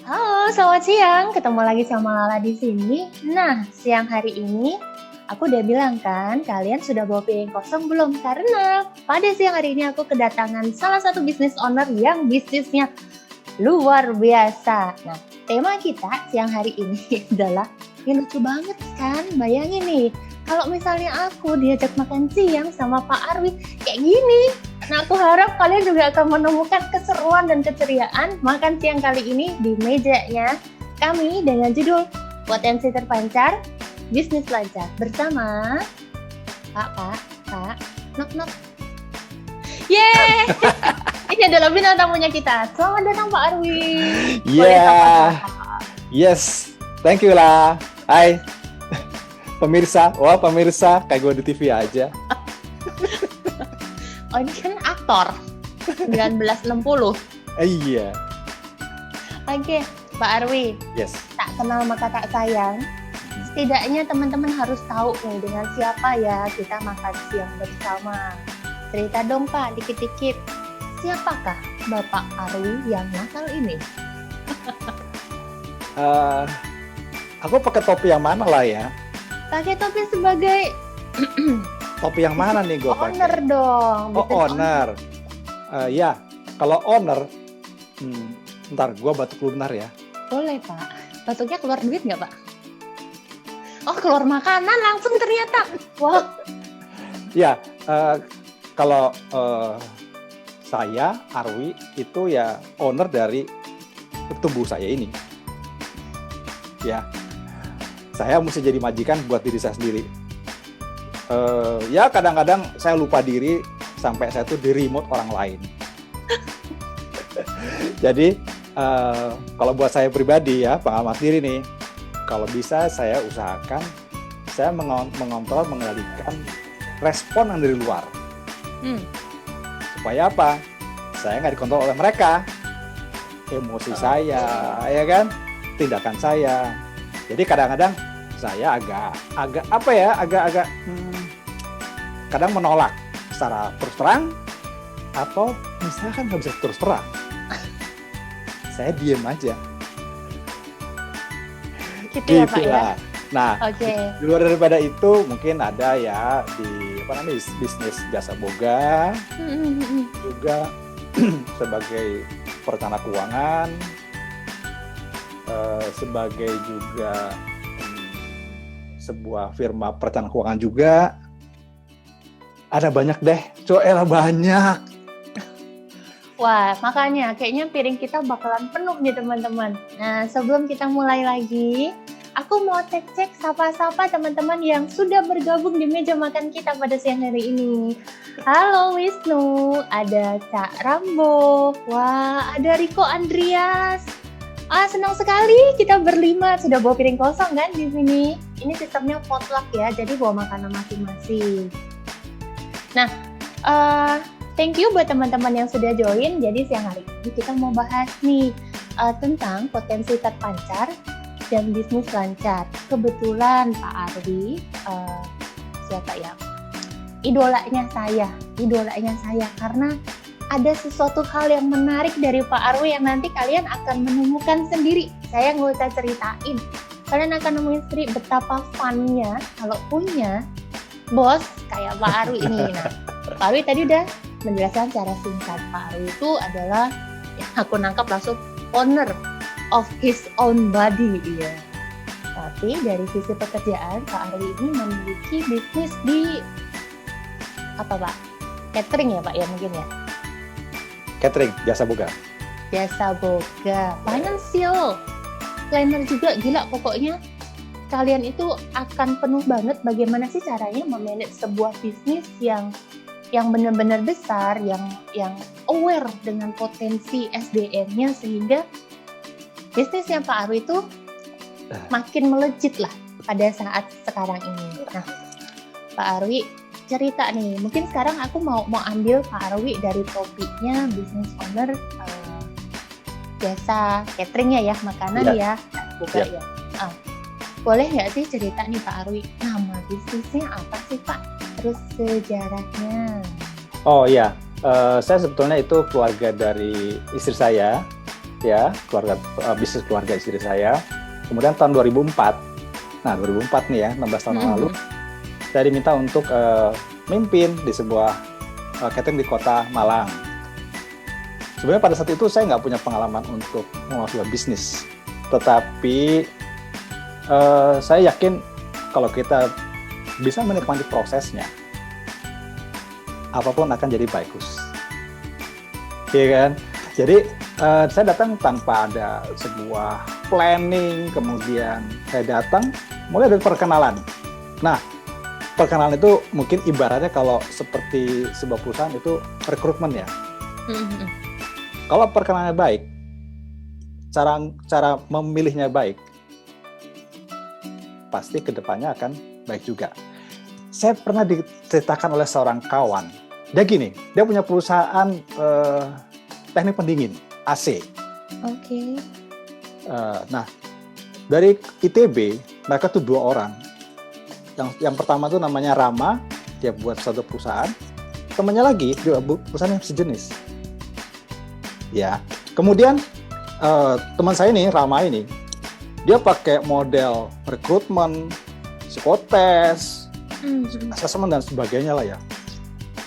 Halo, selamat siang. Ketemu lagi sama Lala di sini. Nah, siang hari ini aku udah bilang kan, kalian sudah bawa piring kosong belum? Karena pada siang hari ini aku kedatangan salah satu business owner yang bisnisnya luar biasa. Nah, tema kita siang hari ini adalah, ini lucu banget kan? Bayangin nih, kalau misalnya aku diajak makan siang sama Pak Arwi kayak gini. Nah, aku harap kalian juga akan menemukan keseruan dan keceriaan makan siang kali ini di mejanya kami dengan judul Potensi Terpancar, Bisnis Lancar bersama Pak, knock knock. Yeay! Ini adalah bintang tamunya kita. Selamat datang Pak Arwi. Yeah, yes, thank you lah. Hai, pemirsa, pemirsa kayak gue di TV aja. Oh, ini kan aktor 1960. Iya. Oke, Pak Arwi. Yes. Tak kenal maka tak sayang. Setidaknya teman-teman harus tahu nih dengan siapa ya kita makan siang bersama. Cerita dong Pak, dikit-dikit. Siapakah Bapak Arwi yang nakal ini? Aku pakai topi yang mana lah ya? Pakai topi sebagai Topi yang mana nih gue pakai? owner dong. Oh, owner. Ya, kalau owner, ntar gue batuk dulu bentar ya. Boleh Pak. Batuknya keluar duit nggak Pak? Oh, keluar makanan langsung ternyata. Wah. Ya, kalau saya, Arwi, itu ya owner dari tubuh saya ini. Ya, saya mesti jadi majikan buat diri saya sendiri. Ya kadang-kadang saya lupa diri sampai saya tuh di remote orang lain. Jadi kalau buat saya pribadi ya, pengamat diri nih, kalau bisa saya usahakan saya mengontrol, mengendalikan respon yang dari luar. Supaya apa? Saya nggak dikontrol oleh mereka. Emosi saya, ya kan? Tindakan saya. Jadi kadang-kadang saya agak kadang menolak secara terus terang, atau misalkan nggak bisa terus terang, saya diem aja. Gitu ya Pak ya. Nah, di luar daripada itu mungkin ada ya di bisnis jasa boga, juga sebagai perencana keuangan, sebagai juga sebuah firma perencana keuangan juga. Ada banyak deh, banyak. Wah, makanya kayaknya piring kita bakalan penuh nih teman-teman. Nah, sebelum kita mulai lagi, aku mau cek sapa-sapa teman-teman yang sudah bergabung di meja makan kita pada siang hari ini. Halo Wisnu, ada Cak Rambo, wah ada Riko Andreas. Senang sekali kita berlima sudah bawa piring kosong kan di sini. Ini sistemnya potluck ya, jadi bawa makanan masing-masing. Nah, thank you buat teman-teman yang sudah join. Jadi siang hari ini kita mau bahas nih tentang potensi terpancar dan bisnis lancar. Kebetulan Pak Arwi, siapa ya? Idolanya saya karena ada sesuatu hal yang menarik dari Pak Arwi yang nanti kalian akan menemukan sendiri. Saya nggak usah ceritain. Kalian akan nemuin sendiri betapa fun-nya kalau punya bos kayak Pak Arwi ini. Nah, Pak Arwi tadi udah menjelaskan secara singkat. Pak Arwi itu adalah, yang aku nangkap langsung, owner of his own body. Iya. Tapi dari sisi pekerjaan, Pak Arwi ini memiliki bisnis di apa Pak? Catering ya Pak ya mungkin ya? Catering, jasa boga. Jasa boga, financial planner juga, gila pokoknya. Kalian itu akan penuh banget bagaimana sih caranya memanage sebuah bisnis yang benar-benar besar, yang aware dengan potensi SDM-nya sehingga bisnisnya Pak Arwi itu makin melejit lah pada saat sekarang ini. Nah, Pak Arwi cerita nih, mungkin sekarang aku mau ambil Pak Arwi dari topiknya business owner jasa cateringnya ya, makanan ya, buka ya. Boleh nggak sih cerita nih Pak Arwi, nama bisnisnya apa sih Pak? Terus sejarahnya? Oh iya, saya sebetulnya itu keluarga dari istri saya. ya, bisnis keluarga istri saya. Kemudian tahun 2004, nah 2004 nih ya, 16 tahun yang lalu, saya diminta untuk mimpin di sebuah catering di kota Malang. Sebenarnya pada saat itu saya nggak punya pengalaman untuk mengelola sebuah bisnis, tetapi saya yakin kalau kita bisa menikmati prosesnya, apapun akan jadi bagus, iya kan? Jadi saya datang tanpa ada sebuah planning, kemudian saya datang mulai dari perkenalan. Nah, perkenalan itu mungkin ibaratnya kalau seperti sebuah perusahaan itu rekrutmen ya. Kalau perkenalannya baik, cara memilihnya baik, pasti kedepannya akan baik juga. Saya pernah diceritakan oleh seorang kawan, dia gini, dia punya perusahaan teknik pendingin AC. Oke. Nah, dari ITB mereka tuh 2 orang. Yang pertama tuh namanya Rama, dia buat satu perusahaan. Temannya lagi juga perusahaan yang sejenis. Ya. Kemudian teman saya ini Rama ini, dia pakai model rekrutmen, psikotes, asesmen dan sebagainya lah ya.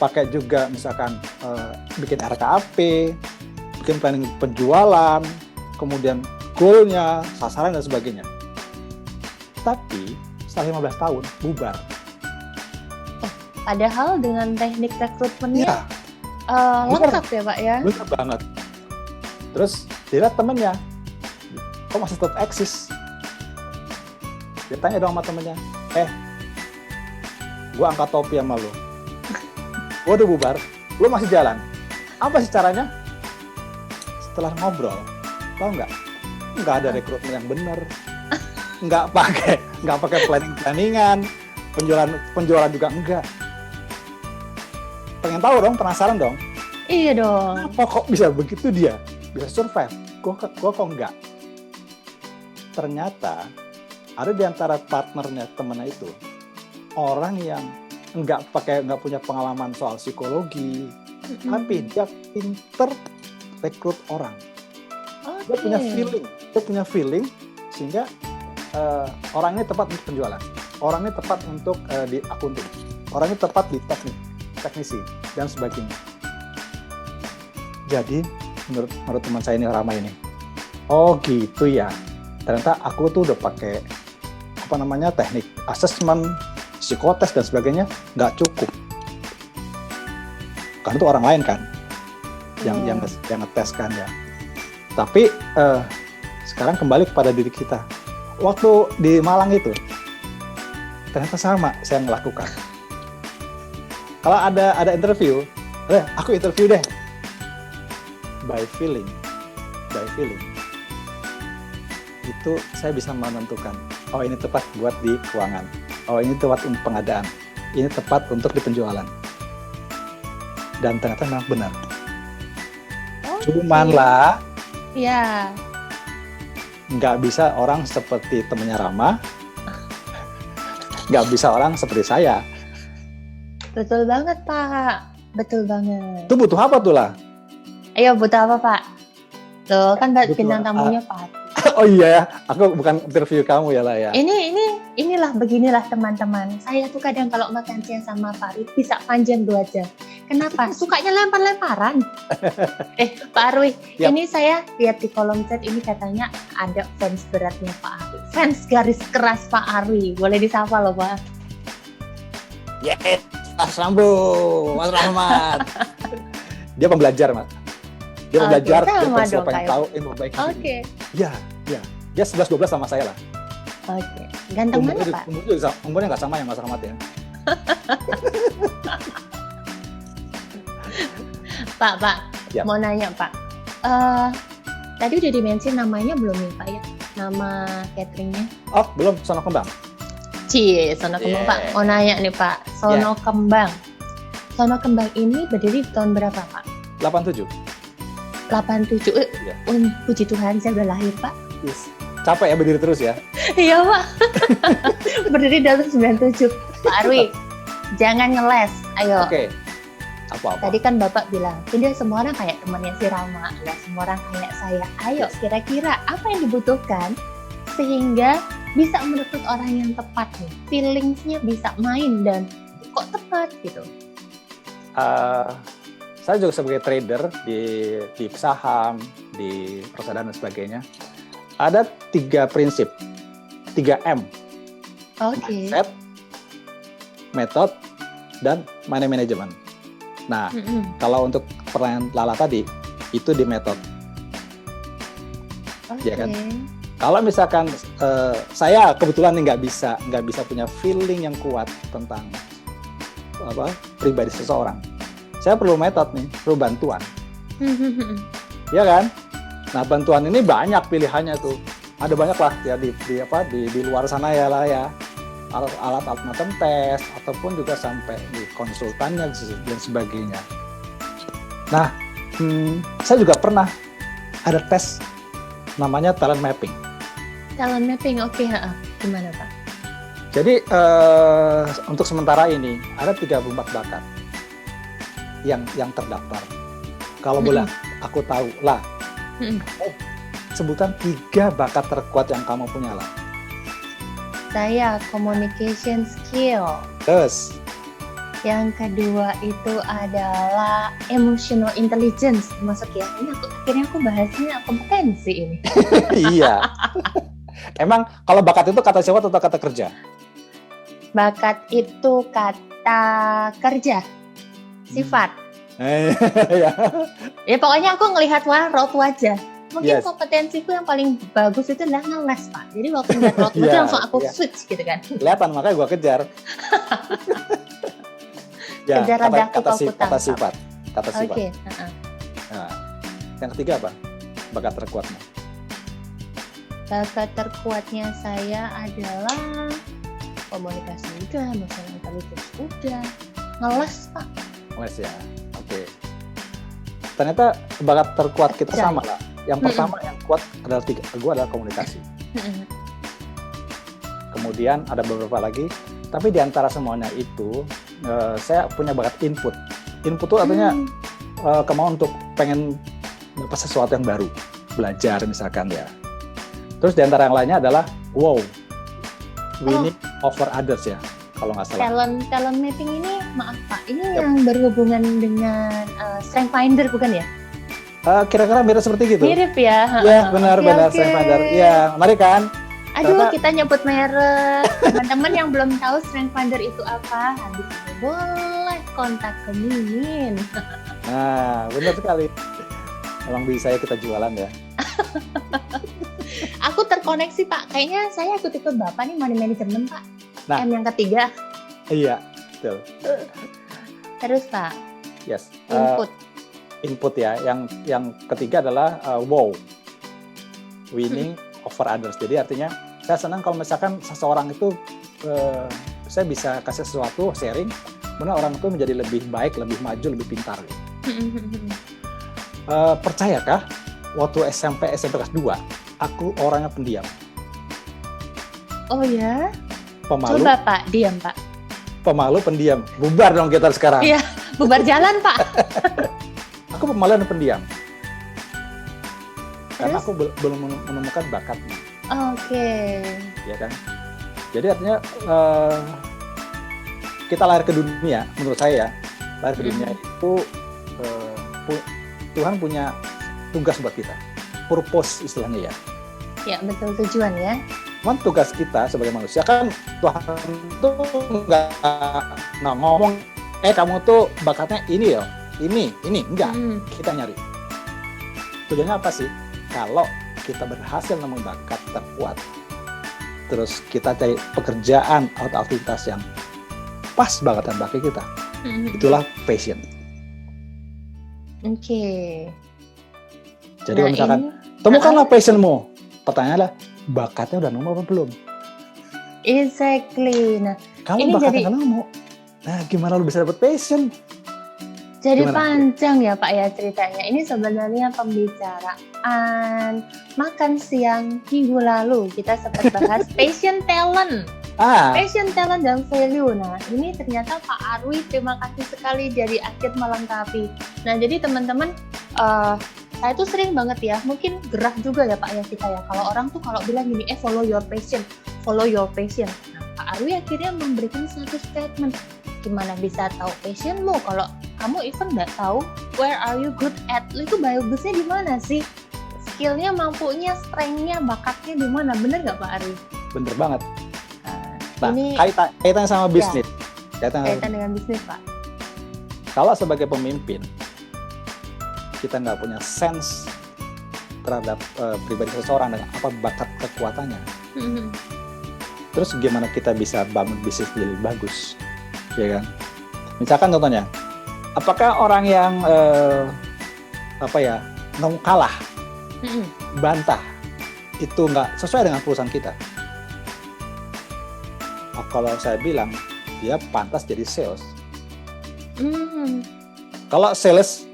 Pakai juga misalkan bikin RKAP, bikin planning penjualan, kemudian goalnya, sasaran dan sebagainya. Tapi setelah 15 tahun bubar. Padahal dengan teknik rekrutmennya Ya, lengkap ya Pak ya? lengkap banget. Terus dilihat temennya, kok masih tetap eksis? Dia tanya dong sama temennya, gua angkat topi sama lu. Gua udah bubar, lu masih jalan. Apa sih caranya? Setelah ngobrol, tau nggak? Nggak ada rekrutmen yang benar, nggak pakai planningan, penjualan juga enggak. Pengen tahu dong, penasaran dong. Iya dong. Kenapa kok bisa begitu dia? Bisa survive? Gua kok enggak? Ternyata ada di antara partnernya temennya itu orang yang nggak punya pengalaman soal psikologi, tapi dia pinter rekrut orang. Dia punya feeling sehingga orangnya tepat untuk penjualan, orangnya tepat untuk di akunting, orangnya tepat di teknisi dan sebagainya. Jadi menurut teman saya ini Rama ini, oh gitu ya, ternyata aku tuh udah pakai teknik asesmen, psikotes dan sebagainya, nggak cukup. Karena itu orang lain kan yang ngetes kan ya. Tapi sekarang kembali kepada diri kita. Waktu di Malang itu ternyata sama saya melakukan. Kalau ada interview, aku interview deh. By feeling. Itu saya bisa menentukan, oh ini tepat buat di keuangan, oh ini tepat untuk pengadaan, ini tepat untuk di penjualan. Dan ternyata memang benar. Cuman lah, Iya. nggak bisa orang seperti temennya Rama, nggak bisa orang seperti saya. Betul banget Pak. Betul banget. Itu butuh apa tuh lah? Ayo butuh apa Pak? Tuh kan Butuh bintang tamunya Pak. Oh iya ya, aku bukan interview kamu ya lah ya. Inilah beginilah teman-teman. Saya tuh kadang kalau makan siang sama Pak Arwi bisa panjang 2 jam. Kenapa? Sukanya lempar-lemparan. Pak Arwi, Yap. ini saya lihat di kolom chat ini katanya ada fans beratnya Pak Arwi. Fans garis keras Pak Arwi. Boleh disapa loh Pak. Yes, Mas Rambo, Mas Rahmat. Dia pembelajar, Mas. Dia pembelajar, dia sama terus dong, pengen kayak. tahu ilmu baik diri. Oke. Iya. Dia 11-12 sama saya lah. Oke. Ganteng mana Pak? Umurnya nggak sama ya Mas Rahmat ya. Pak, Ya. mau nanya Pak. Tadi udah dimention namanya belum nih Pak ya? Nama cateringnya? Oh, belum, Sono Kembang. Sono Kembang Yeah. Pak. Mau nanya nih Pak. Sono Kembang. Sono Kembang ini berdiri di tahun berapa Pak? 87. 87. Iya. Puji Tuhan saya udah lahir Pak. Yes. Capek ya berdiri terus ya. Iya Pak. Berdiri dari 97. Pak Arwi, jangan ngeles. Ayo. Oke. Apa-apa? Tadi kan Bapak bilang, tidak semua orang kayak temannya si Rama, nggak semua orang kayak saya. Ayo, kira-kira apa yang dibutuhkan sehingga bisa merekrut orang yang tepat nih? Feelingsnya bisa main dan kok tepat gitu. Saya juga sebagai trader di saham, di perusahaan dan sebagainya, ada 3 prinsip, 3M. Oke. Mindset, method, dan money management. Nah, kalau untuk pertanyaan Lala tadi, itu di method. Oke. Ya kan? Kalau misalkan saya kebetulan nih nggak bisa punya feeling yang kuat tentang pribadi seseorang, saya perlu metode nih, perlu bantuan, ya kan? Nah, bantuan ini banyak pilihannya tuh, ada banyak lah ya di luar sana ya lah ya, alat macam tes ataupun juga sampai di konsultannya dan sebagainya. Nah, saya juga pernah ada tes namanya talent mapping. Talent mapping, oke. Gimana Pak? Jadi untuk sementara ini ada 34 bakat yang terdaftar. Kalau boleh aku tahu lah, sebutan 3 bakat terkuat yang kamu punya lah. Saya communication skill. Terus Yang kedua itu adalah emotional intelligence, masuk ya. Ini akhirnya aku bahasnya kompetensi ini. iya. Emang kalau bakat itu kata siapa atau kata kerja? Bakat itu kata kerja, sifat. Ya pokoknya aku ngelihat raut wajah. Mungkin kompetensiku yang paling bagus itu adalah ngeles Pak. Jadi waktu ngeliat raut wajah langsung aku switch gitu kan. Kelihatan, makanya gua kejar. Ya, kata sifat. Oke. Nah, yang ketiga apa? Bakat terkuatnya. Bakat terkuatnya saya adalah komunikasi udah, emotional intelligence udah, ngeles Pak. Ngeles ya, oke. Ternyata bakat terkuat kita sama lah. Yang pertama yang kuat adalah 3. Gue adalah komunikasi. Kemudian ada beberapa lagi. Tapi di antara semuanya itu, saya punya bakat input. Input itu artinya kemauan untuk pengen dapat sesuatu yang baru, belajar misalkan ya. Terus di antara yang lainnya adalah winning over others ya, kalau nggak salah. Talent mapping ini, maaf Pak, ini yang berhubungan dengan Strength Finder bukan ya? Kira-kira mirip seperti gitu. Mirip ya? Iya, benar. Strength Finder. Iya, mari kan. Aduh, kita nyebut merek. Teman-teman yang belum tahu Strength Finder itu apa, habis ini boleh kontak ke Mimin. Nah, benar sekali. Emang bisa ya kita jualan ya. Aku terkoneksi Pak, kayaknya saya ikut Bapak nih money management Pak. Nah, M yang ketiga. Iya, betul. Terus Pak. Yes. Input ya. Yang ketiga adalah winning over others. Jadi artinya saya senang kalau misalkan seseorang itu saya bisa kasih sesuatu, sharing, kemudian orang itu menjadi lebih baik, lebih maju, lebih pintar. Percayakah waktu SMP kelas 2 aku orangnya pendiam. Oh ya? Pemalu. Coba Pak, diam Pak. Pemalu, pendiam. Bubar dong kita sekarang. Iya, bubar jalan Pak. Aku pemalu dan pendiam. Karena aku belum menemukan bakatnya. Oke. Ya kan? Jadi artinya kita lahir ke dunia, menurut saya lahir ke dunia itu Tuhan punya tugas buat kita, purpose istilahnya ya. Ya betul, tujuan ya. Cuman tugas kita sebagai manusia kan Tuhan tuh nggak ngomong, kamu tuh bakatnya ini ya, ini enggak. Kita nyari. Tujuannya apa sih? Kalau kita berhasil nemuin bakat terkuat, terus kita cari pekerjaan atau aktivitas yang pas banget dan bakat kita, itulah passion. Oke. Jadi kalau misalkan temukanlah passionmu, pertanyaannya adalah bakatnya udah nemu apa belum? Exactly. Nah, kalau bakatnya nggak nemu, nah gimana lu bisa dapet passion? Jadi panjang ya Pak ya ceritanya. Ini sebenarnya pembicaraan makan siang minggu lalu. Kita sempat bahas passion talent. Passion, talent, dan value. Nah, ini ternyata Pak Arwi, terima kasih sekali dari akhir melengkapi. Nah, jadi teman-teman, saya tuh sering banget ya, mungkin gerah juga ya Pak ya kita ya. Kalau orang tuh kalau bilang gini, follow your passion, follow your passion. Nah, Pak Arwi akhirnya memberikan satu statement. Gimana bisa tahu passionmu kalau kamu even nggak tahu where are you good at? Itu bagusnya di mana sih? Skillnya, mampunya, strength-nya, bakatnya di mana? Bener nggak Pak Arwi? Bener banget. Nah, ini kaitan sama bisnis. Ya, kaitan dengan bisnis, Pak. Kalau sebagai pemimpin, kita nggak punya sense terhadap pribadi seseorang dan apa bakat kekuatannya. Terus gimana kita bisa bangun bisnis lebih bagus, ya kan? Misalkan contohnya, apakah orang yang kalah, bantah, itu nggak sesuai dengan perusahaan kita? Kalau saya bilang, dia pantas jadi sales. Kalau sales,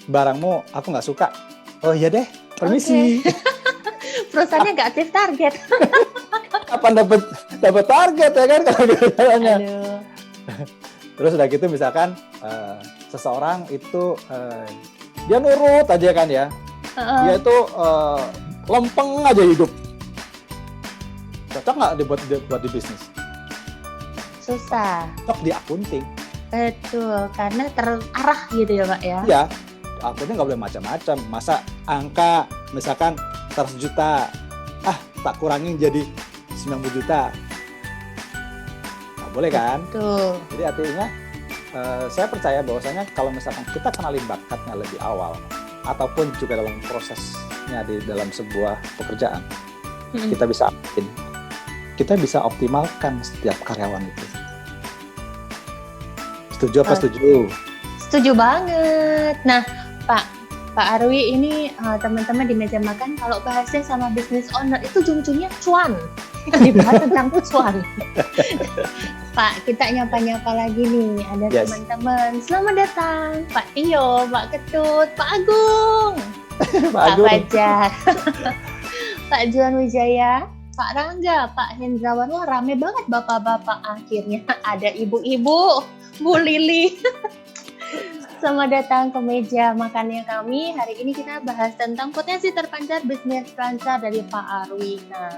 barangmu aku nggak suka. Oh iya deh, permisi. Okay. Perusahaannya nggak aktif target. Kapan dapat target ya kan kalau biasanya. Terus udah gitu misalkan seseorang itu dia nurut aja kan ya. Dia itu lempeng aja hidup. Cocok nggak buat di bisnis? Susah. Cocok di akunting. Betul, karena terarah gitu ya Pak ya? Iya, akunting nggak boleh macam-macam. Masa angka misalkan 100 juta, tak kurangin jadi 90 juta. Nggak boleh kan? Betul. Jadi artinya saya percaya bahwasanya kalau misalkan kita kenali bakatnya lebih awal, ataupun juga dalam prosesnya di dalam sebuah pekerjaan, kita bisa optimalkan setiap karyawan itu. Setuju apa setuju? Setuju banget. Nah, Pak Arwi ini teman-teman di meja makan kalau bahasnya sama business owner itu ujung-ujungnya cuan. Dibahas tentang cuan. Pak, kita nyapa-nyapa lagi nih. Ada teman-teman. Selamat datang, Pak Tio, Pak Ketut, Pak Agung, Pak Fajar, Pak Juan Wijaya, Pak Rangga, Pak Hendrawan. Wah, rame banget bapak-bapak. Akhirnya ada ibu-ibu, Bu Lili. Selamat datang ke meja makannya kami. Hari ini kita bahas tentang potensi terpancar bisnis franchise dari Pak Arwi. Nah,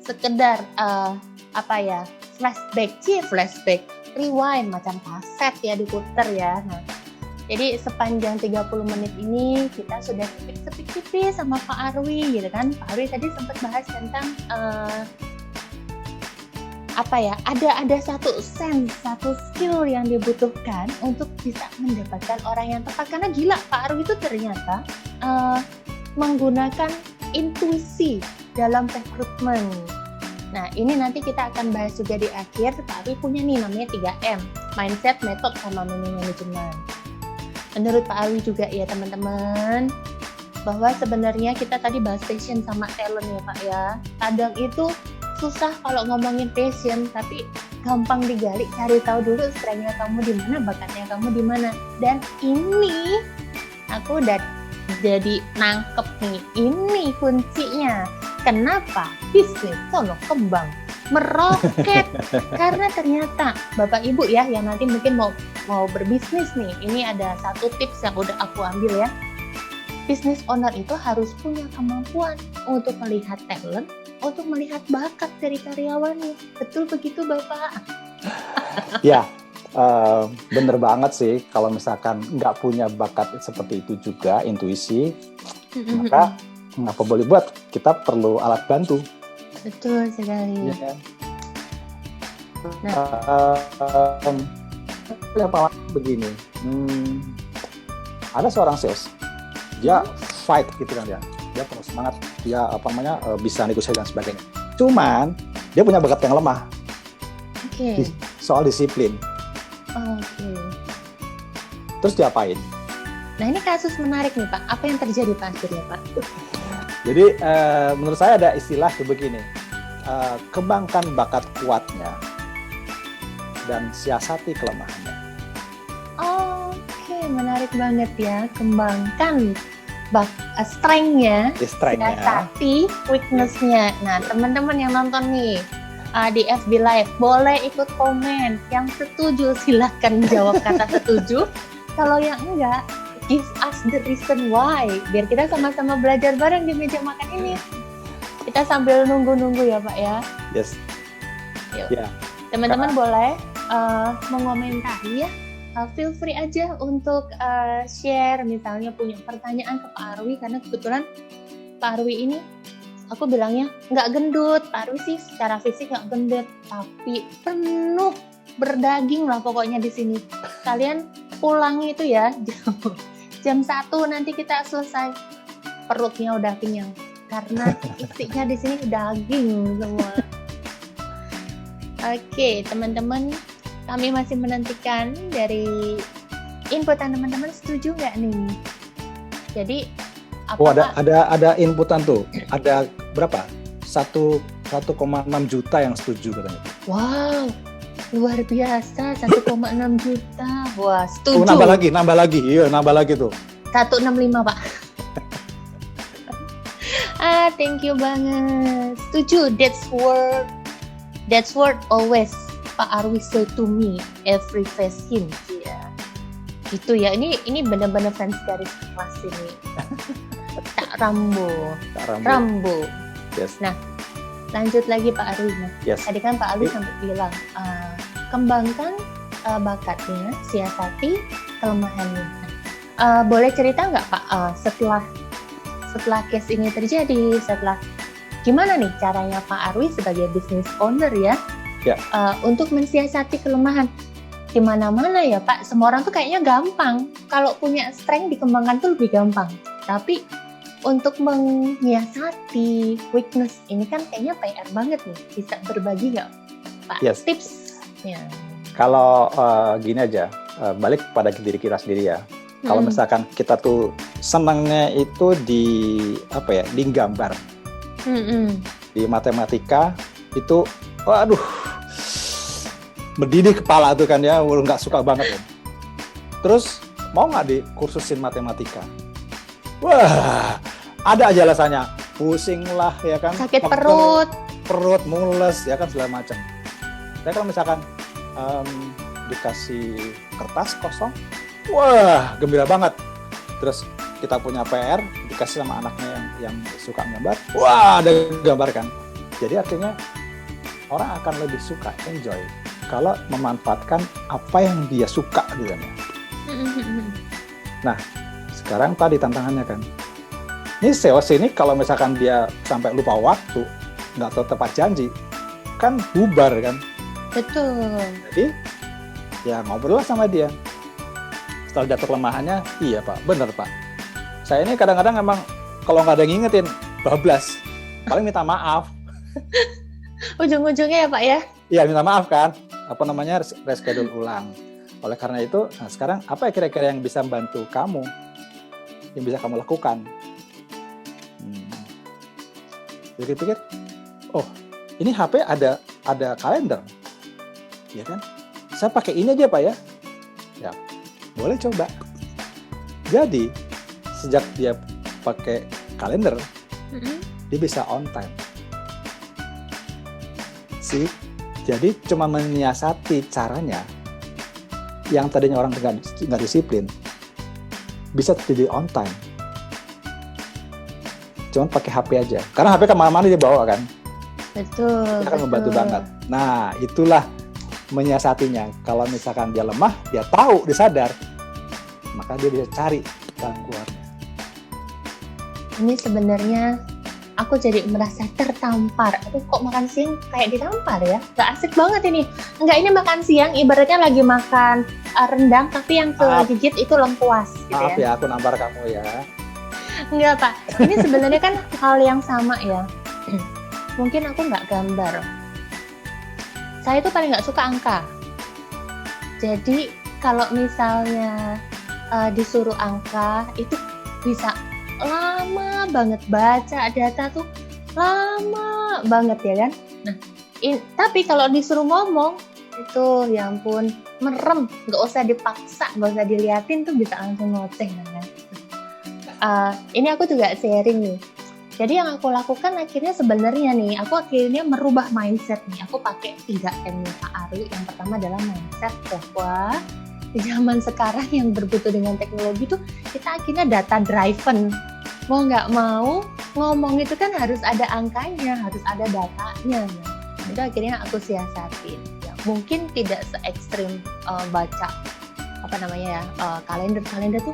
sekedar flashback, rewind macam kaset ya, diputer ya. Nah, jadi sepanjang 30 menit ini kita sudah sepik tipis sama Pak Arwi gitu kan. Pak Arwi tadi sempat bahas tentang ada satu skill yang dibutuhkan untuk bisa mendapatkan orang yang tepat. Karena gila, Pak Arwi itu ternyata menggunakan intuisi dalam rekrutmen. Nah, ini nanti kita akan bahas juga di akhir. Pak Arwi punya nih namanya 3M, mindset, method, sama manajemen. Menurut Pak Arwi juga ya teman-teman, bahwa sebenarnya kita tadi bahas passion sama talent ya Pak ya. Kadang itu susah kalau ngomongin passion, tapi gampang digali, cari tahu dulu strength-nya kamu di mana, bakatnya kamu di mana. Dan ini aku udah jadi nangkep nih, ini kuncinya. Kenapa bisnis Solo Kembang meroket? Karena ternyata Bapak Ibu ya yang nanti mungkin mau berbisnis nih, ini ada satu tips yang udah aku ambil ya. Business owner itu harus punya kemampuan untuk melihat talent, untuk melihat bakat dari karyawannya. Betul begitu Bapak? Ya, bener banget sih. Kalau misalkan nggak punya bakat seperti itu juga, intuisi, maka apa boleh buat, kita perlu alat bantu. Betul sekali. Ya. Yang paling begini, ada seorang sales, dia fight gitu kan ya, dia penuh semangat, dia bisa negosiasi dan sebagainya. Cuman dia punya bakat yang lemah, soal disiplin. Terus diapain? Nah ini kasus menarik nih Pak. Apa yang terjadi Pak akhirnya Pak? Jadi menurut saya ada istilah begini, kembangkan bakat kuatnya dan siasati kelemahannya. Oke, menarik banget ya. Kembangkan strength-nya, siasati weakness-nya. Nah teman-teman yang nonton nih, di FB Live. Boleh ikut komen. Yang setuju silahkan jawab kata setuju. Kalau yang enggak, give us the reason why. Biar kita sama-sama belajar bareng di meja makan ini. Kita sambil nunggu-nunggu ya Pak ya. Yes. Yuk. Ya. Teman-teman boleh mengomentari ya. Feel free aja untuk share, misalnya punya pertanyaan ke Pak Arwi, karena kebetulan Pak Arwi ini aku bilangnya nggak gendut. Pak Arwi sih secara fisik nggak gendut, tapi penuh berdaging lah pokoknya di sini. Kalian pulang itu ya jam 1 nanti kita selesai, perutnya udah kenyang karena isinya di sini daging semua. Oke, teman-teman, kami masih menantikan dari inputan teman-teman, setuju nggak nih? Jadi ada inputan tuh. Ada berapa? 1,6 juta yang setuju katanya. Wow, luar biasa, 1,6 juta. Wah, setuju. Nambah lagi. Iya, nambah lagi tuh. 165, Pak. Thank you banget. Setuju. That's word always Pak Arwi say to me every face him. Ya. Gitu ya. Ini benar-benar fans garis keras ini. Tak Rambo. Yes. Nah, lanjut lagi Pak Arwi. Yes. Tadi kan Pak Arwi sampai bilang kembangkan bakatnya, siasati kelemahannya. Boleh cerita nggak Pak setelah case ini terjadi, gimana nih caranya Pak Arwi sebagai business owner ya, untuk mensiasati kelemahan? Di mana-mana ya Pak, semua orang tuh kayaknya gampang. Kalau punya strength dikembangkan tuh lebih gampang. Tapi untuk menyiasati weakness ini kan kayaknya PR banget nih. Bisa berbagi nggak Pak tipsnya? Kalau gini aja, balik pada diri kita sendiri ya. Kalau misalkan kita tuh senangnya itu di gambar, di matematika itu, waduh, mendidih kepala tuh kan ya, nggak suka banget ya. Terus mau nggak dikursusin matematika? Wah, ada aja alasannya, pusing lah ya kan, sakit perut mules ya kan, segala macam. Tapi kalau misalkan dikasih kertas kosong, wah, gembira banget. Terus kita punya PR, dikasih sama anaknya yang suka gambar, wah, ada gambar kan. Jadi artinya orang akan lebih suka, enjoy, kalau memanfaatkan apa yang dia suka gitu kan. Nah, sekarang tadi tantangannya kan, ini sales ini kalau misalkan dia sampai lupa waktu, nggak tahu tepat janji, kan bubar kan. Betul. Jadi ya ngobrol sama dia. Setelah jatuh kelemahannya, iya Pak, bener Pak. Saya ini kadang-kadang emang kalau nggak ada yang ngingetin, bablas. Paling minta maaf. Ujung-ujungnya ya Pak ya? Iya, minta maaf kan. Reschedule ulang. Oleh karena itu, nah sekarang apa kira-kira yang bisa membantu kamu? Yang bisa kamu lakukan? Pikir-pikir, oh ini HP ada kalender. Ya kan? Saya pakai ini aja Pak ya. Ya, boleh coba. Jadi sejak dia pakai kalender, dia bisa on time. Jadi cuma menyiasati caranya, yang tadinya orang nggak disiplin, bisa jadi on time. Cuma pakai HP aja. Karena HP kemana-mana dia bawa kan. Betul. Itu akan membantu banget. Nah, itulah menyiasatinya. Kalau misalkan dia lemah, dia tahu, dia sadar, maka dia bisa cari jalan keluarnya. Ini sebenarnya aku jadi merasa tertampar. Aduh, kok makan siang kayak ditampar ya? Gak asik banget ini. Enggak, ini makan siang ibaratnya lagi makan rendang, tapi yang kegigit itu lengkuas. Gitu Maaf ya, aku nampar kamu ya. Enggak Pak, ini sebenarnya kan hal yang sama ya. Mungkin aku nggak gambar. Saya tuh paling nggak suka angka. Jadi kalau misalnya disuruh angka, itu bisa lama banget, baca data tuh lama banget ya kan. Nah, tapi kalau disuruh ngomong itu ya ampun, merem, nggak usah dipaksa, nggak usah diliatin tuh bisa langsung ngoceh kan. Ini aku juga sharing nih. Jadi yang aku lakukan akhirnya sebenarnya nih, aku akhirnya merubah mindset nih. Aku pakai 3M nih Pak Ari. Yang pertama adalah mindset bahwa di zaman sekarang yang berbutuh dengan teknologi tuh kita akhirnya data driven. Mau nggak mau ngomong itu kan harus ada angkanya, harus ada datanya. Nah, itu akhirnya aku siasatin. Ya, mungkin tidak se ekstrim baca kalender tuh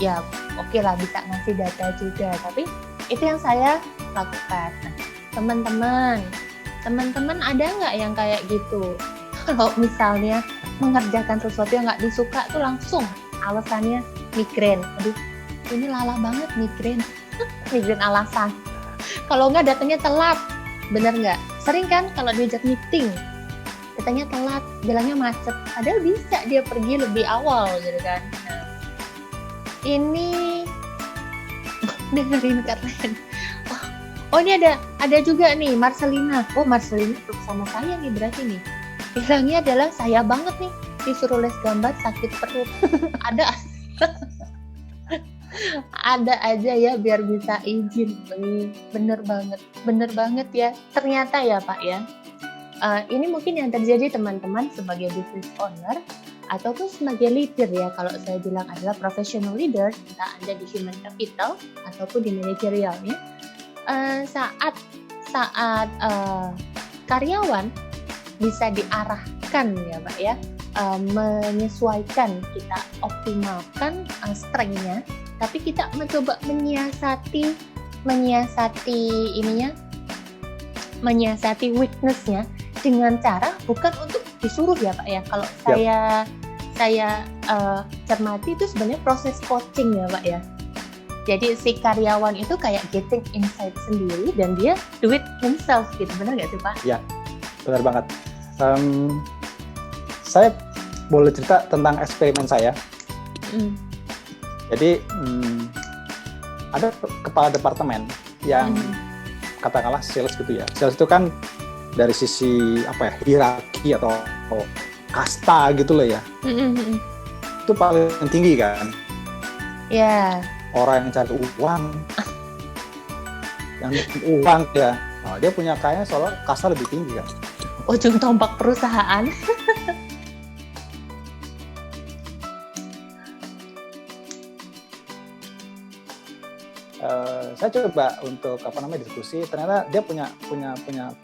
ya oke lah bisa ngasih data juga, tapi itu yang saya lakukan. Nah, teman-teman ada nggak yang kayak gitu? Kalau misalnya mengerjakan sesuatu yang nggak disuka tuh langsung alasannya migrain. Aduh, ini lala banget migrain. Migrain alasan. Kalau nggak datangnya telat, bener nggak? Sering kan kalau diajak meeting, datangnya telat, bilangnya macet. Padahal bisa dia pergi lebih awal gitu kan. Nah, ini dengerin kalian. Oh ini ada juga nih Marcelina. Oh Marcelina tuh sama saya nih berarti nih. Bilangnya adalah saya banget nih disuruh les gambar sakit perut. Ada aja ya biar bisa izin. Bener banget ya. Ternyata ya Pak ya. Ini mungkin yang terjadi teman-teman sebagai business owner ataupun sebagai leader ya, kalau saya bilang adalah professional leader, entah Anda di human capital ataupun di manajerialnya, saat karyawan bisa diarahkan ya Pak ya, menyesuaikan, kita optimalkan strength-nya, tapi kita mencoba menyiasati weakness-nya dengan cara bukan untuk disuruh ya Pak ya. Kalau saya cermati itu sebenarnya proses coaching ya Pak ya. Jadi si karyawan itu kayak getting insight sendiri dan dia do it himself gitu, benar nggak sih Pak? Ya, benar banget. Saya boleh cerita tentang eksperimen saya. Jadi ada kepala departemen yang katakanlah sales gitu ya. Sales itu kan dari sisi hierarki atau kasta gitu loh ya. Itu paling tinggi kan. Ya. Orang yang cari uang, ya. Nah, dia punya kayaknya soalnya kasta lebih tinggi kan. Ujung tombak perusahaan. Saya coba untuk diskusi, ternyata dia punya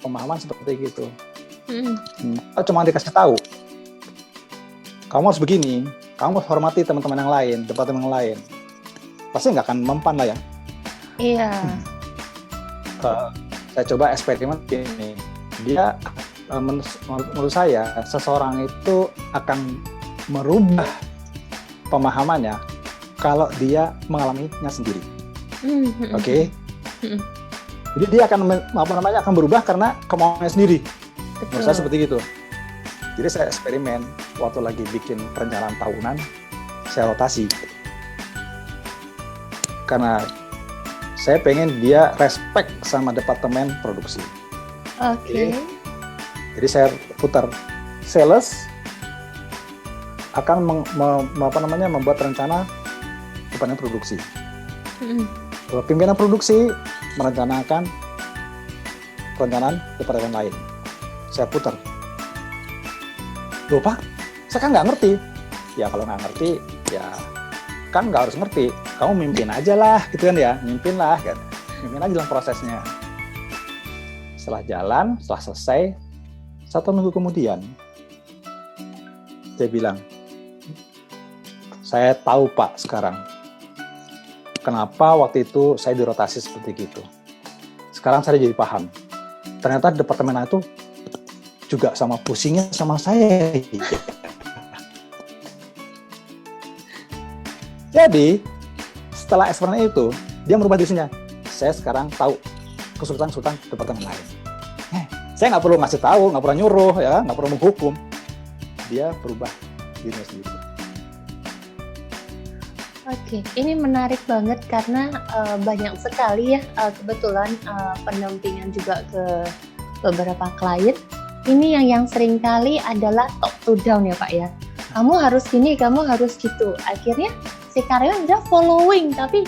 pemahaman seperti gitu. Cuma dikasih tahu, kamu harus begini, kamu harus hormati teman-teman yang lain, departemen yang lain, pasti nggak akan mempan lah ya. Iya. Saya coba eksperimen ini, dia menurut saya seseorang itu akan merubah pemahamannya kalau dia mengalaminya sendiri. Oke. Jadi dia akan berubah karena kemauannya sendiri. Menurut saya seperti itu. Jadi saya eksperimen waktu lagi bikin perencanaan tahunan, saya rotasi. Karena saya pengen dia respect sama departemen produksi. Oke. Jadi saya putar, sales akan membuat rencana departemen produksi. Pimpinan produksi merencanakan perencanaan departemen lain. Saya putar. Loh Pak, saya kan nggak ngerti. Ya kalau nggak ngerti, ya kan nggak harus ngerti. Kamu mimpin aja lah, gitu kan ya. Mimpin lah, kan. Mimpin aja dalam prosesnya. Setelah jalan, setelah selesai, 1 minggu kemudian, saya bilang, saya tahu Pak sekarang. Kenapa waktu itu saya dirotasi seperti itu. Sekarang saya jadi paham. Ternyata departemen itu juga sama pusingnya sama saya. Jadi, setelah eksperimen itu, dia merubah dirinya. Saya sekarang tahu kesulitan-kesulitan departemen lain. Saya nggak perlu ngasih tahu, nggak perlu nyuruh, ya, nggak perlu menghukum. Dia berubah dirinya sendiri. Oke, ini menarik banget karena banyak sekali ya kebetulan pendampingan juga ke beberapa klien. Ini yang seringkali adalah top to down ya Pak ya. Kamu harus gini, kamu harus gitu. Akhirnya si karyawan udah following tapi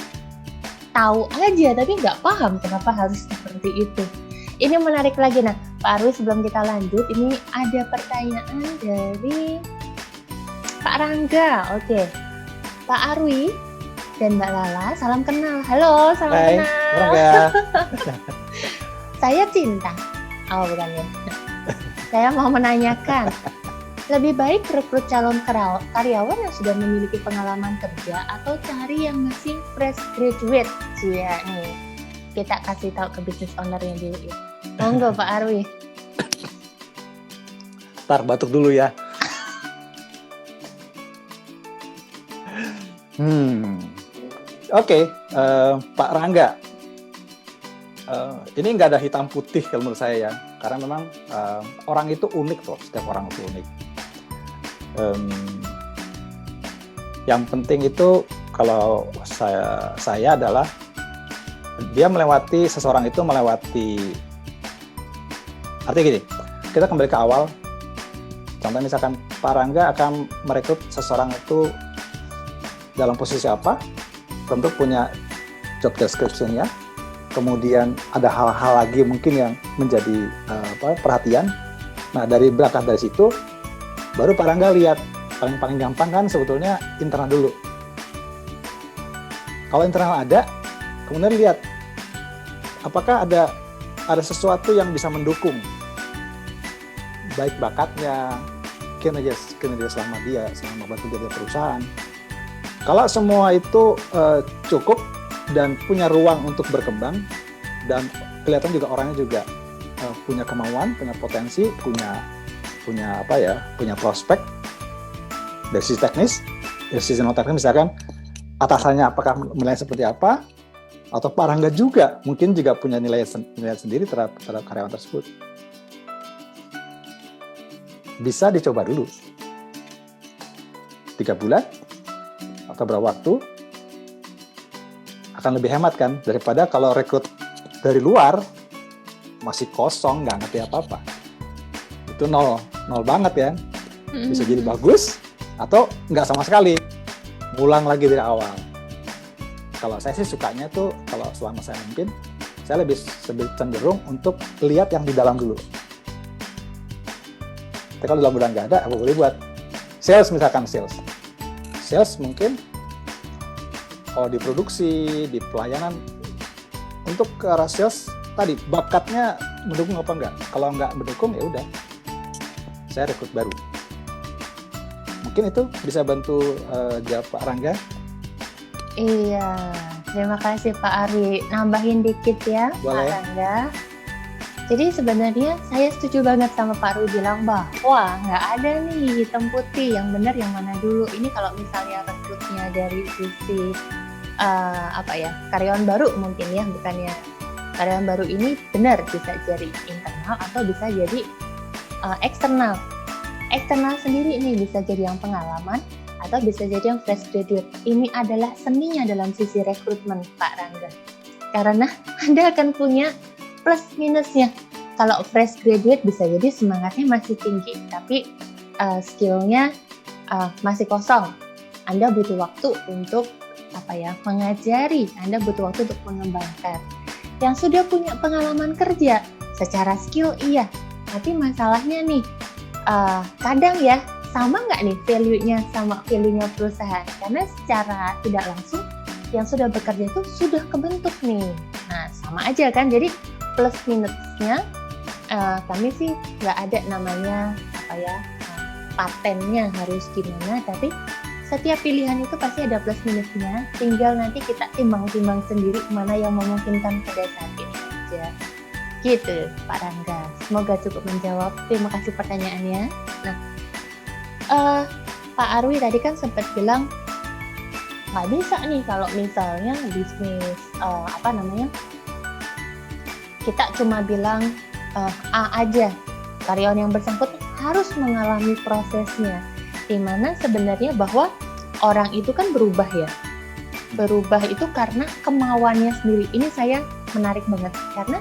tahu aja tapi nggak paham kenapa harus seperti itu. Ini menarik lagi. Nah, Pak Arwi, sebelum kita lanjut, ini ada pertanyaan dari Pak Rangga. Oke, Pak Arwi dan Mbak Lala, salam kenal. Halo, salam Hai, kenal. Rangga. Saya Cinta. Oh, bukan ya. Saya mau menanyakan, lebih baik rekrut calon karyawan yang sudah memiliki pengalaman kerja atau cari yang masih fresh graduate? Iya nih, kita kasih tahu ke business owner-nya dulu ya. Monggo Pak Arwi. Ntar batuk dulu ya. Oke, Pak Rangga. Ini nggak ada hitam putih kalau menurut saya ya, karena memang orang itu unik loh, setiap orang itu unik. Yang penting itu kalau saya adalah seseorang itu melewati. Artinya gini, kita kembali ke awal. Contoh misalkan Pak Rangga akan merekrut seseorang itu dalam posisi apa, tentu punya job description-nya. Kemudian ada hal-hal lagi mungkin yang menjadi perhatian. Nah, berangkat dari situ, baru Pak Rangga lihat, paling gampang kan sebetulnya internal dulu. Kalau internal ada, kemudian lihat apakah ada sesuatu yang bisa mendukung baik bakatnya, kinerja selama bekerja di perusahaan. Kalau semua itu cukup dan punya ruang untuk berkembang, dan kelihatan juga orangnya juga punya kemauan, punya potensi, punya prospek dari sisi teknis, dari sisi non teknis, misalkan atasannya apakah menilai seperti apa, atau Pak Rangga juga mungkin juga punya nilai sendiri terhadap karyawan tersebut. Bisa dicoba dulu 3 bulan atau berapa waktu, akan lebih hemat kan daripada kalau rekrut dari luar masih kosong, nggak ngerti apa-apa. Itu nol banget ya. Bisa jadi bagus atau nggak sama sekali, ngulang lagi dari awal. Kalau saya sih sukanya tuh, kalau selama saya mungkin, saya lebih cenderung untuk lihat yang di dalam dulu. Tapi kalau dalam udah nggak ada, apa boleh buat? Sales misalkan, sales mungkin kalau di produksi, di pelayanan, untuk ke arah sales tadi bakatnya mendukung apa enggak? Kalau nggak mendukung ya udah, saya rekrut baru. Mungkin itu bisa bantu jawab Pak Rangga. Iya, terima kasih Pak Arwi. Nambahin dikit ya, Boleh. Pak Rangga. Jadi sebenarnya saya setuju banget sama Pak Arwi bilang bahwa nggak ada nih hitam putih, yang benar yang mana dulu. Ini kalau misalnya rekrutnya dari sisi karyawan baru mungkin ya, bukannya karyawan baru ini benar bisa jadi internal atau bisa jadi eksternal. Eksternal sendiri ini bisa jadi yang pengalaman atau bisa jadi yang fresh graduate. Ini adalah seninya dalam sisi rekrutmen Pak Rangga. Karena Anda akan punya plus minusnya. Kalau fresh graduate bisa jadi semangatnya masih tinggi, tapi skillnya masih kosong. Anda butuh waktu untuk mengajari. Anda butuh waktu untuk mengembangkan. Yang sudah punya pengalaman kerja, secara skill iya, tapi masalahnya nih, kadang ya sama nggak nih value-nya sama value-nya perusahaan? Karena secara tidak langsung yang sudah bekerja itu sudah kebentuk nih. Nah sama aja kan, jadi plus minusnya kami sih nggak ada namanya patennya harus gimana, tapi setiap pilihan itu pasti ada plus minusnya, tinggal nanti kita timbang-timbang sendiri mana yang memungkinkan pada saat ini aja. Gitu Pak Rangga, semoga cukup menjawab. Terima kasih pertanyaannya. Nah Pak Arwi tadi kan sempat bilang nggak bisa nih kalau misalnya bisnis kita cuma bilang A aja, karyawan yang bersangkutan harus mengalami prosesnya, dimana sebenarnya bahwa orang itu kan berubah ya, berubah itu karena kemauannya sendiri. Ini saya menarik banget karena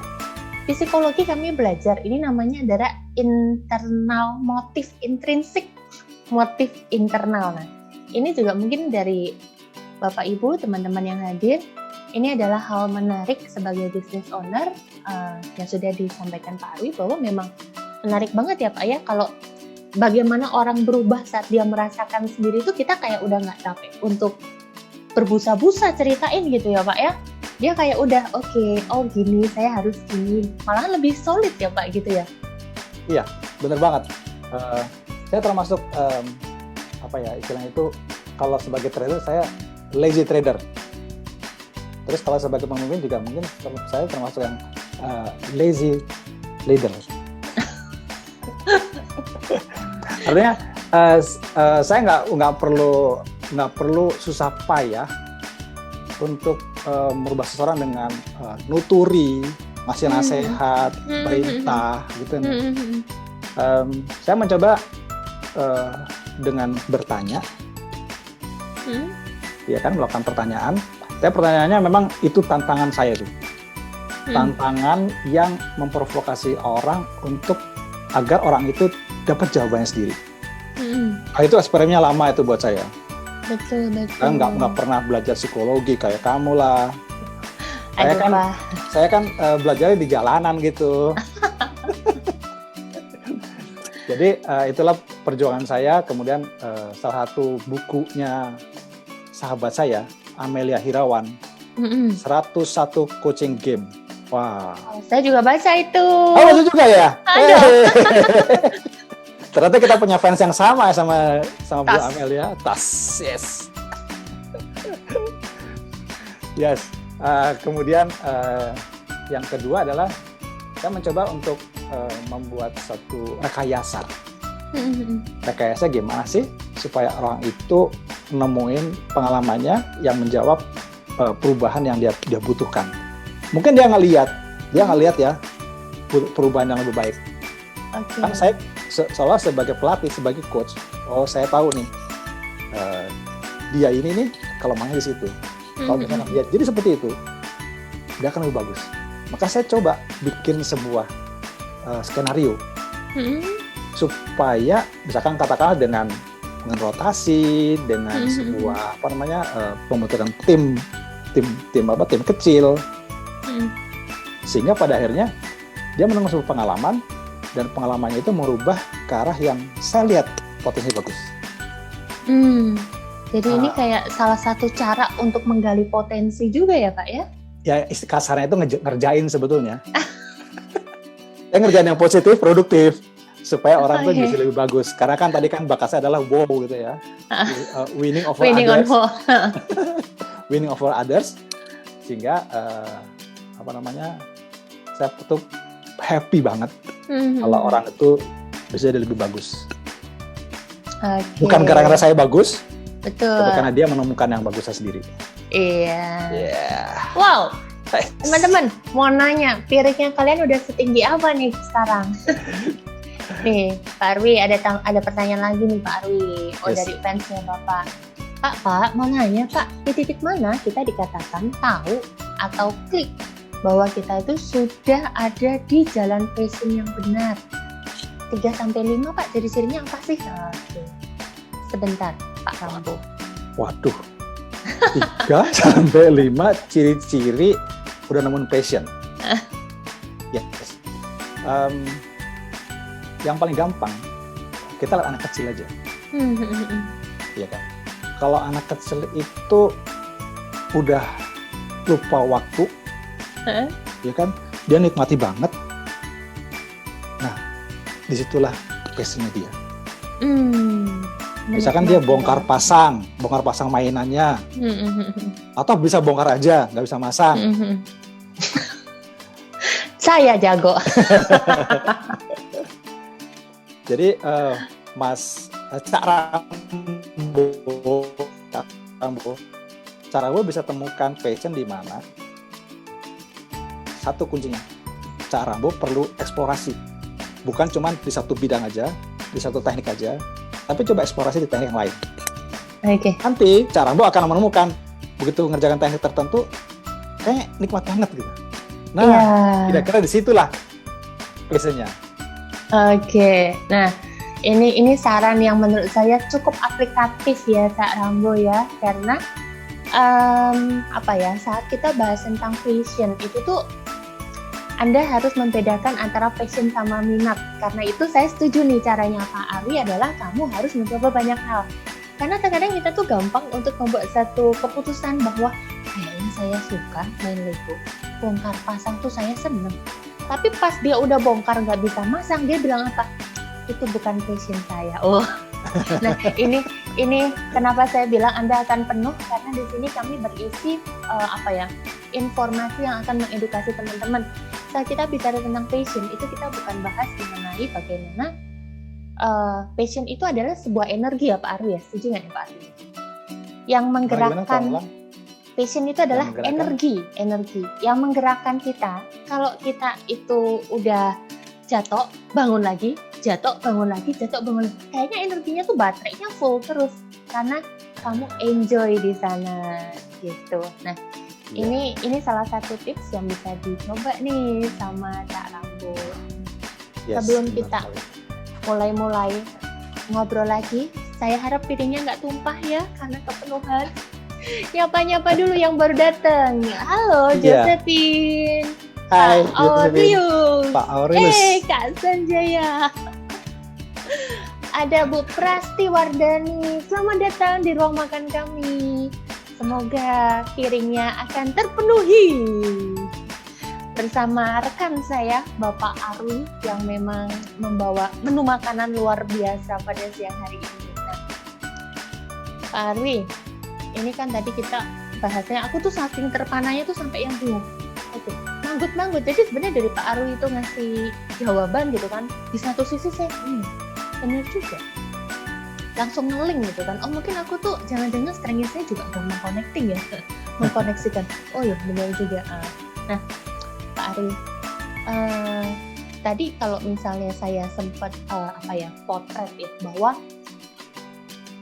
di psikologi kami belajar ini namanya adalah internal motif, intrinsik motif internal. Nah ini juga mungkin dari Bapak Ibu teman-teman yang hadir, ini adalah hal menarik sebagai business owner yang sudah disampaikan Pak Arwi bahwa memang menarik banget ya Pak ya, kalau bagaimana orang berubah saat dia merasakan sendiri itu kita kayak udah nggak capek untuk berbusa-busa ceritain gitu ya Pak ya. Dia kayak udah oke, oh gini, saya harus gini. Malah lebih solid ya Pak gitu ya. Iya, bener banget. Saya termasuk apa ya istilahnya itu, kalau sebagai trader saya lazy trader. Terus kalau sebagai pemimpin juga mungkin saya termasuk yang lazy leader. Artinya saya nggak perlu susah payah untuk merubah seseorang dengan nuturi, ngasih nasihat, perintah, gitu. Saya mencoba dengan bertanya, ya kan, melakukan pertanyaan. Tapi pertanyaannya memang itu tantangan saya tuh, tantangan yang memprovokasi orang untuk agar orang itu dapat jawabannya sendiri. Nah, itu eksperimennya lama itu buat saya. Betul. Saya nggak pernah belajar psikologi kayak kamu lah. Saya kan belajarnya di jalanan gitu. Jadi itulah perjuangan saya. Kemudian salah satu bukunya sahabat saya, Amelia Hirawan, 101 Coaching Game. Wah. Saya juga baca itu. Oh, baca juga ya? Ada. Ternyata kita punya fans yang sama Bu Amelia. Tas, yes. Yes. Kemudian yang kedua adalah saya mencoba untuk membuat satu rekayasa. Rekayasa gimana sih supaya orang itu nemuin pengalamannya yang menjawab perubahan yang dia butuhkan. Mungkin dia ngelihat ya perubahan yang lebih baik. Okay. Kan saya seolah sebagai pelatih, sebagai coach, saya tahu nih dia ini nih kelemahannya di situ. Kalau misalnya dia jadi seperti itu, dia akan lebih bagus. Maka saya coba bikin sebuah skenario supaya misalkan katakanlah dengan rotasi, dengan sebuah pembentukan tim kecil, sehingga pada akhirnya dia menemukan sebuah pengalaman, dan pengalamannya itu merubah ke arah yang saya lihat potensi bagus. Jadi ini kayak salah satu cara untuk menggali potensi juga ya Pak ya? Ya kasarnya itu ngerjain sebetulnya. Ya ngerjain yang positif, produktif, supaya orang itu bisa lebih bagus. Karena kan tadi kan bakasnya adalah wow gitu ya, winning over others, sehingga saya tuh happy banget kalau orang itu bisa jadi lebih bagus. Okay. Bukan gara-gara saya bagus, betul, tapi karena dia menemukan yang bagusnya sendiri. Iya. Yeah. Wow, teman-teman mau nanya, piringnya kalian udah setinggi apa nih sekarang? Nih, Pak Arwi ada pertanyaan lagi nih Pak Arwi. Dari fansnya Bapak. Pak, mau nanya Pak, di titik mana kita dikatakan tahu atau klik bahwa kita itu sudah ada di jalan passion yang benar? 3-5 Pak, ciri-cirinya apa sih? Oke. Sebentar Pak Rambo. Waduh, 3-5 ciri-ciri udah nemuin passion. Yes. Yang paling gampang, kita lihat anak kecil aja. Iya kan? Kalau anak kecil itu udah lupa waktu, ya kan? Dia nikmati banget. Nah, disitulah passionnya dia. Misalkan dia bongkar pasang mainannya, atau bisa bongkar aja, nggak bisa masang. Saya jago. Jadi Cak Rambo bisa temukan passion di mana? Satu kuncinya, Cak Rambo perlu eksplorasi, bukan cuma di satu bidang aja, di satu teknik aja, tapi coba eksplorasi di teknik yang lain. Oke. Nanti Cak Rambo akan menemukan begitu mengerjakan teknik tertentu, kayak nikmat banget gitu. Nah, kira-kira disitulah passionnya. Oke, nah ini saran yang menurut saya cukup aplikatif ya Cak Rambo ya, karena Apa ya, saat kita bahas tentang passion itu tuh Anda harus membedakan antara passion sama minat. Karena itu saya setuju nih caranya Pak Arwi adalah kamu harus mencoba banyak hal. Karena terkadang kita tuh gampang untuk membuat satu keputusan bahwa kayaknya saya suka main Lego. Bongkar pasang tuh saya seneng. Tapi pas dia udah bongkar nggak bisa masang, dia bilang apa? Itu bukan passion saya. Oh, nah ini kenapa saya bilang Anda akan penuh karena di sini kami berisi informasi yang akan mengedukasi teman-teman. Saat kita bicara tentang passion itu kita bukan bahas mengenai bagaimana passion itu adalah sebuah energi ya Pak Arwi ya, setuju nggak nih Pak Arwi? Yang menggerakkan passion itu adalah energi yang menggerakkan kita. Kalau kita itu udah jatuh, bangun lagi, jatuh, bangun lagi, jatuh, bangun lagi. Kayaknya energinya tuh baterainya full terus karena kamu enjoy di sana gitu. Nah, ini salah satu tips yang bisa dicoba nih sama Cak Rambo. Sebelum kita mulai ngobrol lagi, saya harap piringnya nggak tumpah ya karena kepenuhan. Nyapa dulu yang baru datang. Halo Josephine. Hai, Pak Aurelius. Pak Aurelius. Kak Sanjaya. Ada Bu Prasti Wardani. Selamat datang di ruang makan kami. Semoga piringnya akan terpenuhi. Bersama rekan saya, Bapak Arwi, yang memang membawa menu makanan luar biasa pada siang hari ini. Nah, Pak Arwi, ini kan tadi kita bahasnya, aku tuh saking terpananya tuh sampai yang bingung. Oke, manggut. Jadi sebenarnya dari Pak Arwi itu ngasih jawaban gitu kan. Di satu sisi saya, benar juga. Langsung ngeling gitu kan. Oh mungkin aku tuh jangan-jangan strengnya saya juga mau mengconnecting ya. Mengkoneksikan. Oh ya benar juga. Nah Pak Arwi, tadi kalau misalnya saya sempat potret ya bahwa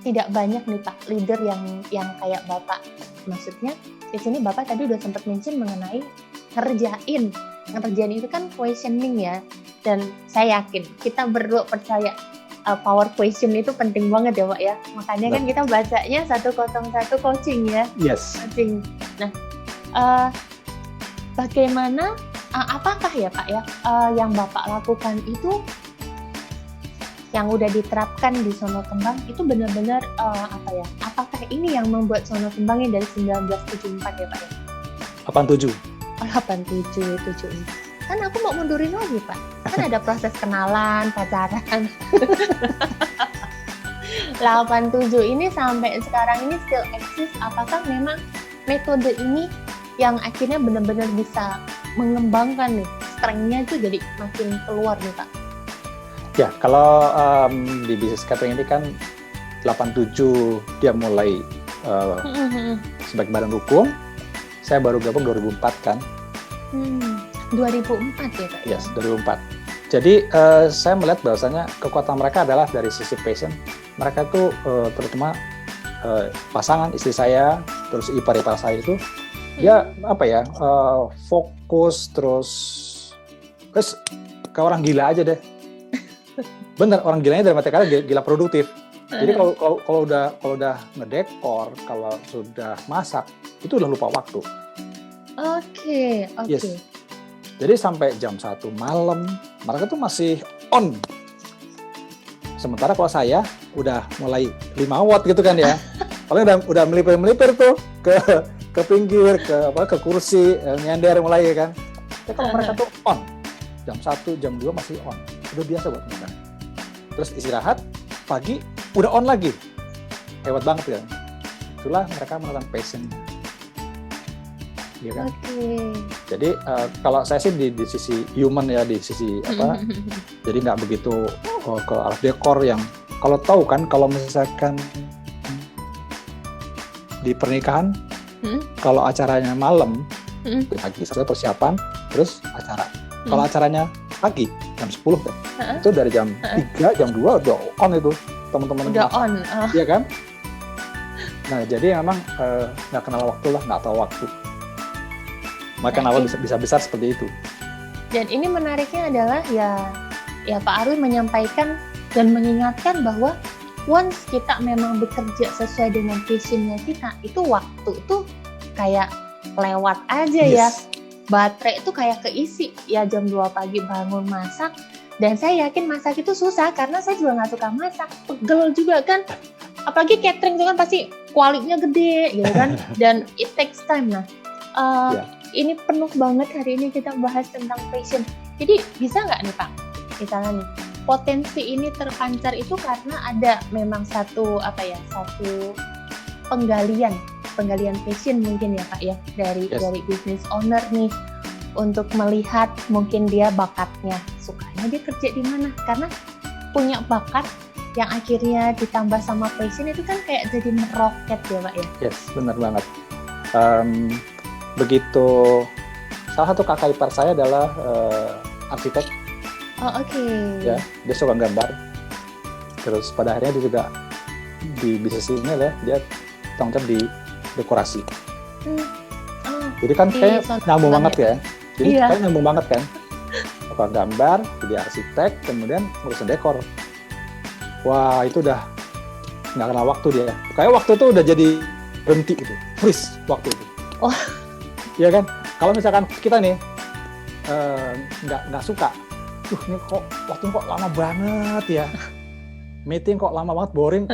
tidak banyak nih Pak leader yang kayak Bapak. Maksudnya di sini Bapak tadi udah sempat mention mengenai ngerjain itu kan questioning ya. Dan saya yakin kita berdua percaya power question itu penting banget ya Pak ya. Makanya kan kita bacanya 101 coaching ya. Yes. Coaching. Nah, bagaimana apakah ya Pak ya yang Bapak lakukan itu yang udah diterapkan di Sono Kembang itu benar-benar apakah ini yang membuat Sono Kembangnya dari 1974 ya Pak ya? 87. 87 ini. Kan aku mau mundurin lagi Pak. Kan ada proses kenalan, pacaran. 87 ini sampai sekarang ini still exist. Apakah memang metode ini yang akhirnya benar-benar bisa mengembangkan nih strength-nya itu jadi makin keluar nih Pak? Ya, kalau di bisnis catering ini kan 87 dia mulai sebagai badan hukum. Saya baru gabung 2004 kan. 2004 ya Pak? Yes, 2004. Jadi saya melihat bahwasanya kekuatan mereka adalah dari sisi passion. Mereka tuh terutama pasangan istri saya, terus ipar-ipar saya itu dia fokus terus ke orang gila aja deh. Bener, orang gilanya dari mata kata gila produktif. Jadi kalau udah ngedekor, kalau sudah masak, itu udah lupa waktu. Oke. Yes. Jadi sampai jam 1 malam mereka tuh masih on. Sementara kalau saya udah mulai 5 watt gitu kan ya. Paling udah melipir tuh ke pinggir, ke kursi, nyender mulai ya kan. Tapi kalau mereka tuh on. Jam 1, jam 2 masih on. Udah biasa buat mereka. Terus istirahat, pagi udah on lagi. Hebat banget kan. Itulah mereka menemukan passion. Ya kan? Jadi kalau saya sih di sisi human ya, di sisi jadi nggak begitu ke arah dekor yang kalau tahu kan kalau misalkan di pernikahan kalau acaranya malam pagi saya persiapan terus acara. Kalau acaranya pagi jam 10 kan. Itu dari jam 3, jam 2 udah on itu teman-teman. Udah on. Iya kan? Nah, jadi memang nggak kenal waktu lah, nggak tahu waktu. Maka awal bisa besar seperti itu. Dan ini menariknya adalah ya Pak Arwi menyampaikan dan mengingatkan bahwa once kita memang bekerja sesuai dengan passionnya kita, itu waktu tuh kayak lewat aja ya. Yes. Baterai itu kayak keisi ya, jam 2 pagi bangun masak. Dan saya yakin masak itu susah karena saya juga nggak suka masak, pegel juga kan. Apalagi catering itu kan pasti kualitasnya gede gitu kan, dan it takes time. Nah, ini penuh banget hari ini kita bahas tentang passion. Jadi bisa nggak nih Pak, misalnya nih, potensi ini terpancar itu karena ada memang satu penggalian passion mungkin ya Pak ya, dari business owner nih, untuk melihat mungkin dia bakatnya, sukanya dia kerja di mana, karena punya bakat yang akhirnya ditambah sama passion itu kan kayak jadi meroket ya Pak ya. Yes, benar banget. Begitu, salah satu kakak ipar saya adalah arsitek. Oh oke. Ya, dia suka gambar. Terus pada akhirnya dia juga di bisnis ini lah, dia tanggung jawab di dekorasi. Jadi kan kayak nyambung banget ya. Jadi kayak nyambung banget kan. Suka gambar, jadi arsitek, kemudian ngurusin dekor. Wah, itu udah nggak kenal waktu dia. Kayak waktu itu udah jadi berhenti gitu, freeze waktu itu. Oh. Iya kan? Kalau misalkan kita nih nggak suka, ini kok waktu kok lama banget ya. Meeting kok lama banget, boring.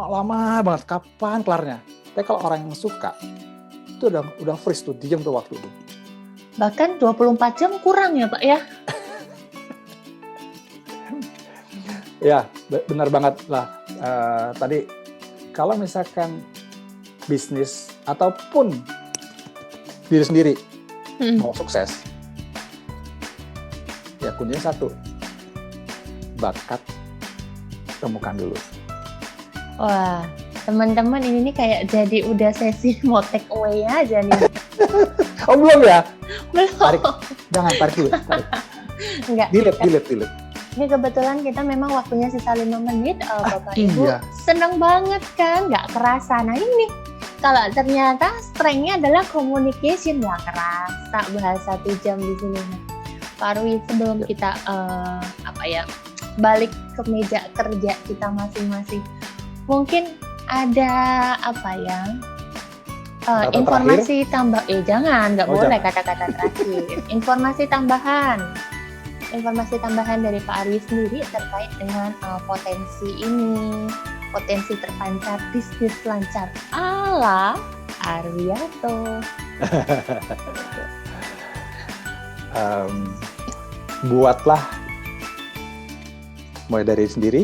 Lama banget. Kapan kelarnya? Tapi kalau orang yang suka, itu udah freeze tuh, diam tuh waktu itu. Bahkan 24 jam kurang ya Pak ya? Ya, benar banget lah. Tadi kalau misalkan bisnis ataupun diri sendiri mau sukses, ya kuncinya satu, bakat temukan dulu. Wah, teman-teman ini nih kayak jadi udah sesi mau take away aja nih. Oh belum ya? Belum. Tarik dulu. Enggak. Delete. Ini kebetulan kita memang waktunya sisa 5 menit, Bapak Ibu. Iya. Seneng banget kan, nggak kerasa. Nah ini, kalau ternyata strength-nya adalah communication, nggak kerasa bahas 1 jam di sini. Nah, Pak Arwi, sebelum kita balik ke meja kerja kita masing-masing, mungkin ada informasi tambah? Jangan, nggak boleh kata-kata terakhir. Informasi tambahan dari Pak Arwi sendiri terkait dengan potensi ini, potensi terpancar bisnis lancar ala Arwiyato. Buatlah mulai dari sendiri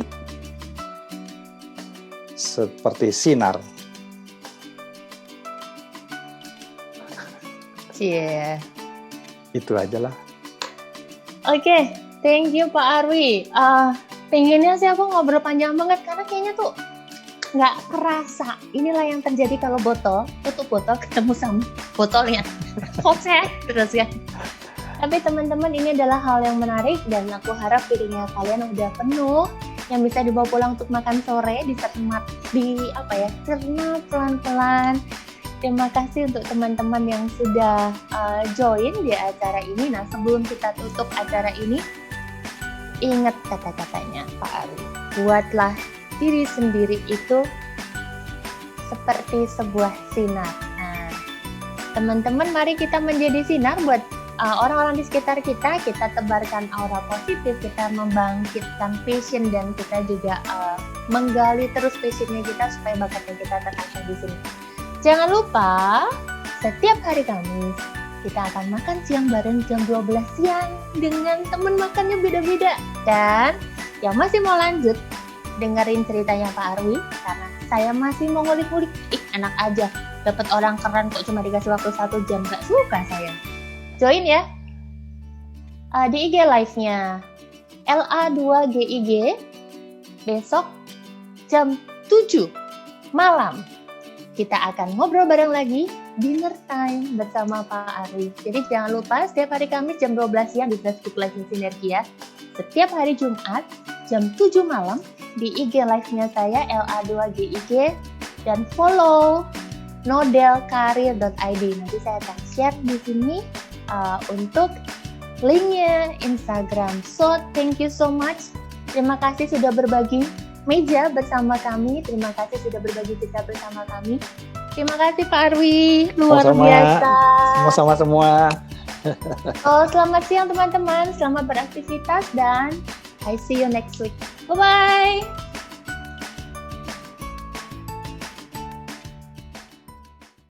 seperti sinar. Cie. Itu aja lah. Oke, thank you Pak Arwi. Pengennya sih aku ngobrol panjang banget karena kayaknya tuh nggak kerasa. Inilah yang terjadi kalau tutup botol ketemu sama botolnya. Kocek terus ya. Tapi teman-teman, ini adalah hal yang menarik dan aku harap piringnya kalian udah penuh, yang bisa dibawa pulang untuk makan sore, cerna pelan-pelan. Terima kasih untuk teman-teman yang sudah join di acara ini. Nah, sebelum kita tutup acara ini, ingat kata-katanya Pak Arwi. Buatlah diri sendiri itu seperti sebuah sinar. Nah, teman-teman, mari kita menjadi sinar buat orang-orang di sekitar kita. Kita tebarkan aura positif, kita membangkitkan passion, dan kita juga menggali terus passionnya kita supaya bakatnya kita terasah di sini. Jangan lupa, setiap hari Kamis kita akan makan siang bareng jam 12 siang dengan teman makannya beda-beda. Dan yang masih mau lanjut, dengerin ceritanya Pak Arwi, karena saya masih mau ngulik-ngulik. Enak aja, dapat orang keren kok cuma dikasih waktu 1 jam, gak suka saya. Join ya di IG live-nya LA2GIG besok jam 7 malam. Kita akan ngobrol bareng lagi, dinner time bersama Pak Arwi. Jadi jangan lupa setiap hari Kamis jam 12 siang di Facebook Live Sinergi ya. Setiap hari Jumat jam 7 malam di IG live-nya saya LA2GIG, dan follow nodelkarir.id. Nanti saya akan share di sini untuk linknya Instagram. So, thank you so much. Terima kasih sudah berbagi meja bersama kami. Terima kasih sudah berbagi cerita bersama kami. Terima kasih Pak Arwi, luar Sama-sama. biasa. Sama-sama semua. Oh, selamat siang teman-teman, selamat beraktivitas dan I see you next week. Bye-bye.